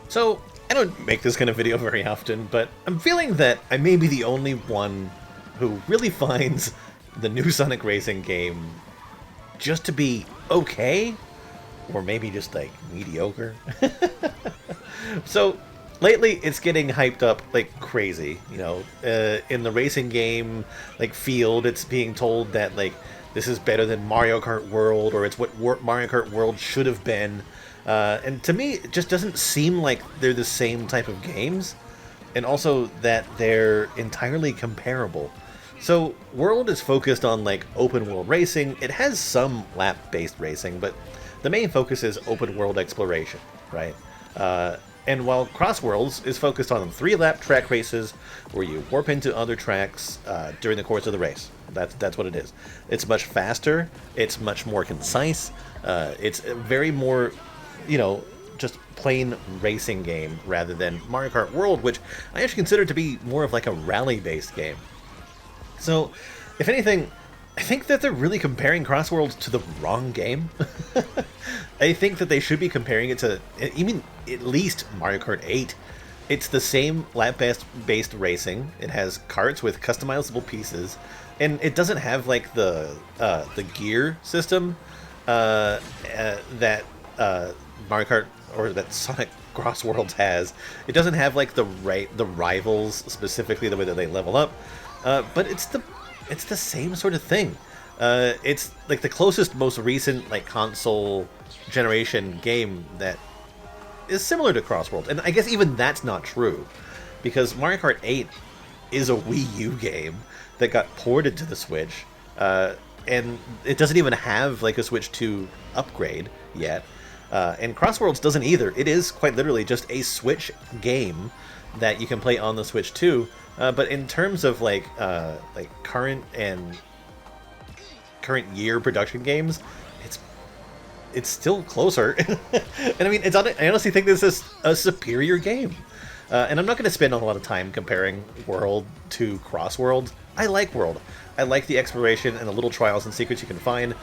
So, I don't make this kind of video very often, but I'm feeling that I may be the only one who really finds the new Sonic Racing game just to be okay, or maybe just like mediocre. So, lately it's getting hyped up like crazy, you know. In the racing game like field, it's being told that like this is better than Mario Kart World, or it's what Mario Kart World should have been. And to me, it just doesn't seem like they're the same type of games, and also that they're entirely comparable. So, World is focused on like open world racing. It has some lap-based racing, but the main focus is open world exploration, right? And while Cross Worlds is focused on 3-lap track races where you warp into other tracks during the course of the race. That's what it is. It's much faster. It's much more concise. It's very more, you know, just plain racing game rather than Mario Kart World, which I actually consider to be more of like a rally-based game. So, if anything, I think that they're really comparing Cross Worlds to the wrong game. I think that they should be comparing it to even at least Mario Kart 8. It's the same lap-based racing. It has carts with customizable pieces, and it doesn't have like the gear system that Mario Kart or that Sonic Cross Worlds has. It doesn't have like the rivals specifically the way that they level up, but it's the same sort of thing. It's like the closest, most recent like console generation game that is similar to Cross Worlds, and I guess even that's not true, because Mario Kart 8 is a Wii U game that got ported to the Switch, and it doesn't even have like a Switch 2 upgrade yet. And Cross Worlds doesn't either. It is quite literally just a Switch game that you can play on the Switch 2. But in terms of like current year production games, it's still closer. And I mean, I honestly think this is a superior game. And I'm not going to spend a lot of time comparing World to Cross Worlds. I like World. I like the exploration and the little trials and secrets you can find.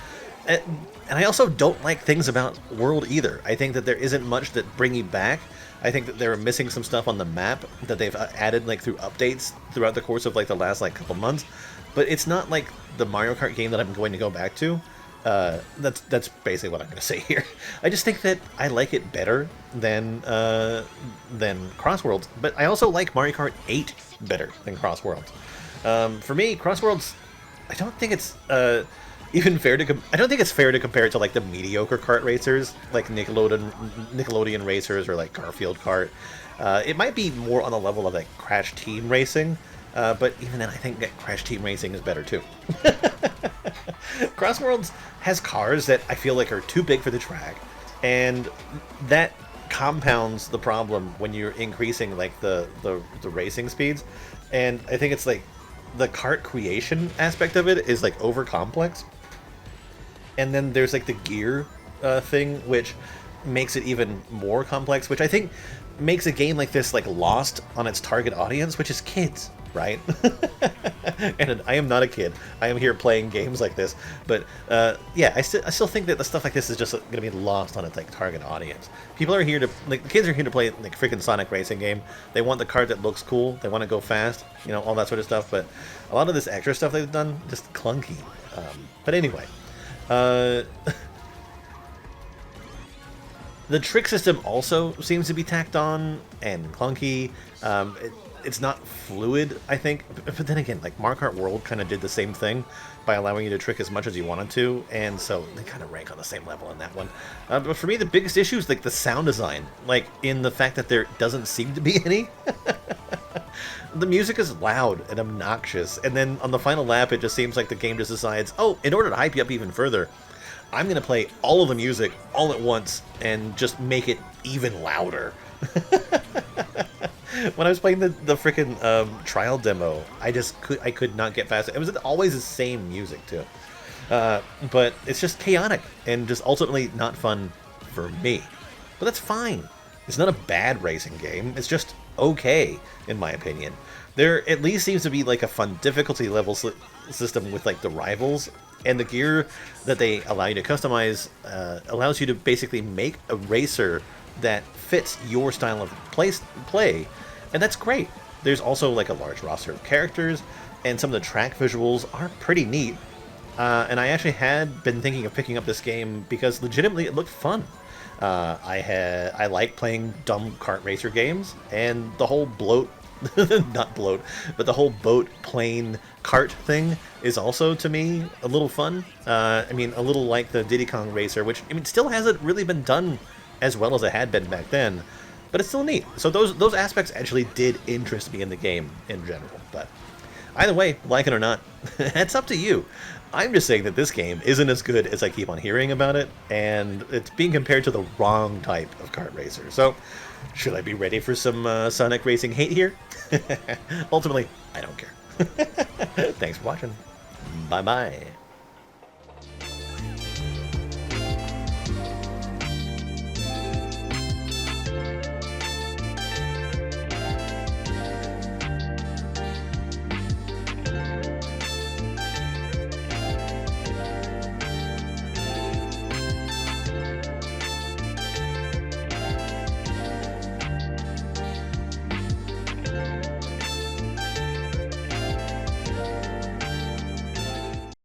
And I also don't like things about World either. I think that there isn't much that bring you back. I think that they're missing some stuff on the map that they've added like through updates throughout the course of like the last like couple months. But it's not like the Mario Kart game that I'm going to go back to. That's basically what I'm going to say here. I just think that I like it better than Cross Worlds. But I also like Mario Kart 8 better than Cross Worlds. For me, Cross Worlds, I don't think it's even fair to I don't think it's fair to compare it to like the mediocre kart racers like Nickelodeon racers or like Garfield Kart. It might be more on the level of like Crash Team Racing, but even then I think that Crash Team Racing is better too. Cross Worlds has cars that I feel like are too big for the track, and that compounds the problem when you're increasing like the racing speeds. And I think it's like the kart creation aspect of it is like over complex. And then there's like the gear thing, which makes it even more complex, which I think makes a game like this like lost on its target audience, which is kids, right? And I am not a kid. I am here playing games like this, but yeah, I still think that the stuff like this is just going to be lost on its like target audience. People are here to like the kids are here to play like freaking Sonic racing game. They want the card that looks cool. They want to go fast, you know, all that sort of stuff. But a lot of this extra stuff they've done just clunky. But anyway. The trick system also seems to be tacked on and clunky. It's not fluid, I think. But then again, like Mario Kart World kind of did the same thing by allowing you to trick as much as you wanted to, and so they kind of rank on the same level in that one. But for me, the biggest issue is like the sound design, like in the fact that there doesn't seem to be any. The music is loud and obnoxious, and then on the final lap, it just seems like the game just decides, oh, in order to hype you up even further, I'm going to play all of the music all at once and just make it even louder. When I was playing the freaking trial demo, I could not get past it. It was always the same music too. But it's just chaotic and just ultimately not fun for me. But that's fine. It's not a bad racing game. It's just okay, in my opinion. There at least seems to be like a fun difficulty level system with like the rivals, and the gear that they allow you to customize allows you to basically make a racer that fits your style of play, and that's great. There's also like a large roster of characters, and some of the track visuals are pretty neat. And I actually had been thinking of picking up this game because legitimately it looked fun. I like playing dumb kart racer games, and the whole not bloat, but the whole boat plane kart thing is also to me a little fun. I mean, a little like the Diddy Kong Racer, which I mean still hasn't really been done as well as it had been back then, but it's still neat. So those aspects actually did interest me in the game in general. But either way, like it or not, it's up to you. I'm just saying that this game isn't as good as I keep on hearing about it, and it's being compared to the wrong type of kart racer. So, should I be ready for some Sonic Racing hate here? Ultimately, I don't care. Thanks for watching. Bye-bye.